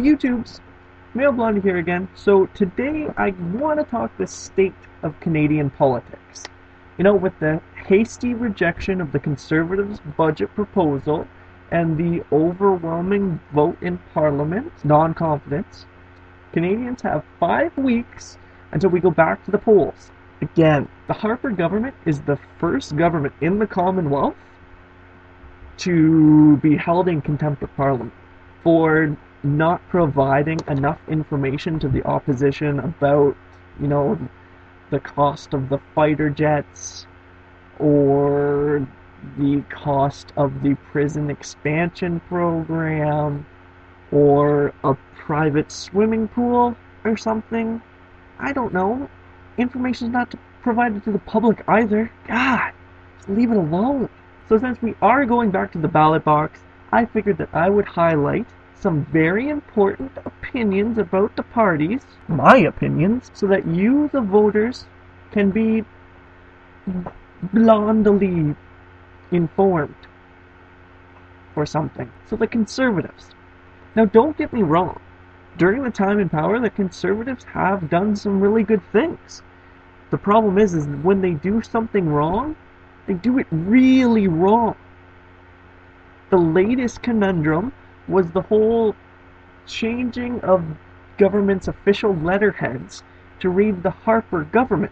YouTubes, Male Blondie here again. So today I want to talk the state of Canadian politics. You know, with the hasty rejection of the Conservatives' budget proposal and the overwhelming vote in Parliament, non-confidence, Canadians have 5 weeks until we go back to the polls. Again, the Harper government is the first government in the Commonwealth to be held in contempt of Parliament for not providing enough information to the opposition about, the cost of the fighter jets or the cost of the prison expansion program or a private swimming pool or something. I don't know. Information's not provided to the public either. God, just leave it alone. So since we are going back to the ballot box, I figured that I would highlight some very important opinions about the parties, my opinions, so that you, the voters, can be blondely informed or something. So the Conservatives. Now don't get me wrong. During the time in power, the Conservatives have done some really good things. The problem is when they do something wrong, they do it really wrong. The latest conundrum was the whole changing of government's official letterheads to read the Harper government.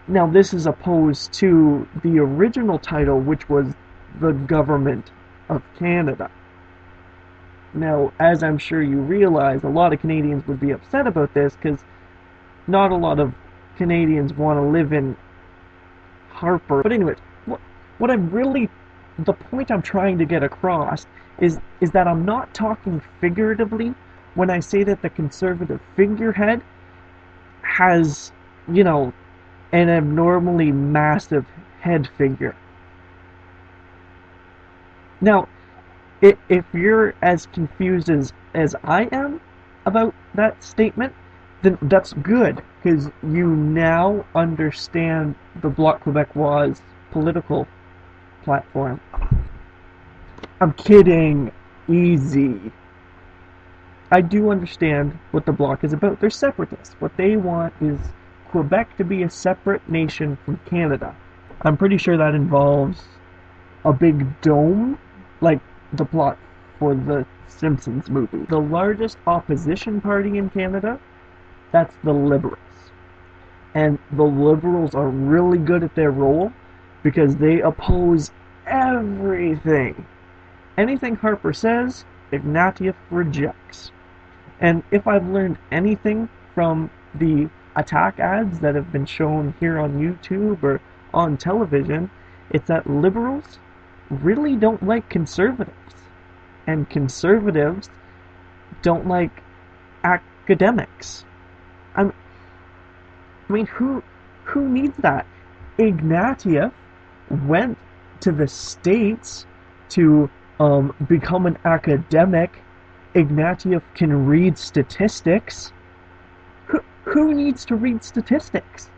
Now this is opposed to the original title, which was the Government of Canada. Now, as I'm sure you realize, a lot of Canadians would be upset about this because not a lot of Canadians want to live in Harper. But anyways, the point I'm trying to get across is that I'm not talking figuratively when I say that the Conservative figurehead has, an abnormally massive head figure. Now, if you're as confused as I am about that statement, then that's good, because you now understand the Bloc Québécois' political platform. I'm kidding. Easy. I do understand what the Bloc is about. They're separatists. What they want is Quebec to be a separate nation from Canada. I'm pretty sure that involves a big dome, like the plot for the Simpsons movie. The largest opposition party in Canada, that's the Liberals. And the Liberals are really good at their role because they oppose everything. Anything Harper says, Ignatieff rejects. And if I've learned anything from the attack ads that have been shown here on YouTube or on television, it's that Liberals really don't like Conservatives. And Conservatives don't like academics. I mean, who needs that? Ignatieff went to the States to become an academic. Ignatieff can read statistics. Who needs to read statistics?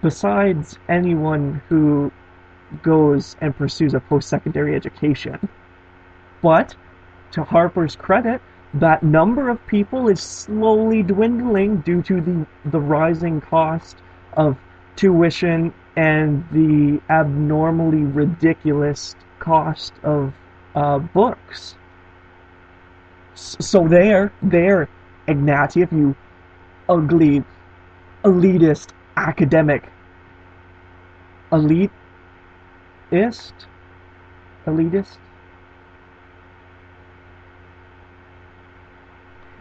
Besides anyone who goes and pursues a post-secondary education. But, to Harper's credit, that number of people is slowly dwindling due to the rising cost of tuition and the abnormally ridiculous cost of books. So there, Ignatieff, you ugly, elitist, academic, elitist?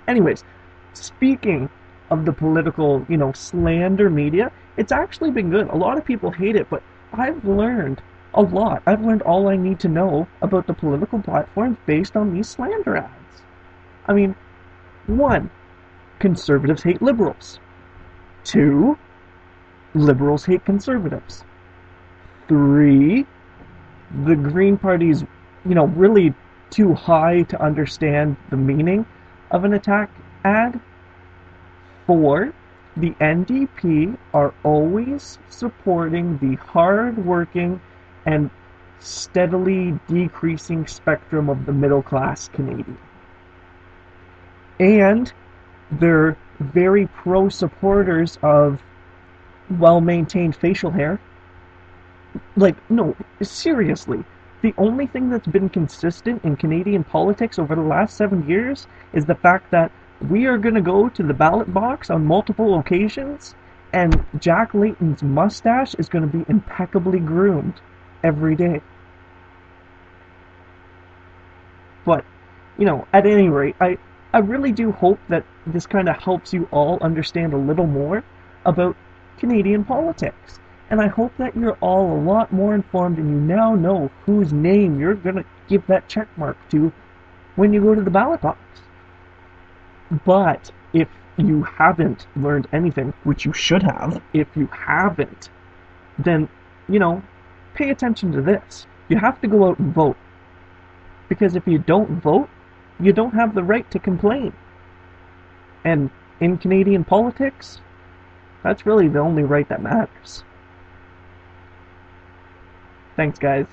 Anyways, speaking of the political, slander media, it's actually been good. A lot of people hate it, but I've learned a lot. I've learned all I need to know about the political platforms based on these slander ads. I mean, 1, Conservatives hate Liberals. 2, Liberals hate Conservatives. 3, the Green Party's, really too high to understand the meaning of an attack ad. 4, the NDP are always supporting the hard-working and steadily decreasing spectrum of the middle-class Canadian. And they're very pro supporters of well maintained facial hair. Like, no, seriously. The only thing that's been consistent in Canadian politics over the last 7 years is the fact that we are going to go to the ballot box on multiple occasions, and Jack Layton's mustache is going to be impeccably groomed every day. But, at any rate, I really do hope that this kind of helps you all understand a little more about Canadian politics. And I hope that you're all a lot more informed and you now know whose name you're going to give that check mark to when you go to the ballot box. But if you haven't learned anything, which you should have, if you haven't, then, pay attention to this. You have to go out and vote. Because if you don't vote, you don't have the right to complain. And in Canadian politics, that's really the only right that matters. Thanks, guys.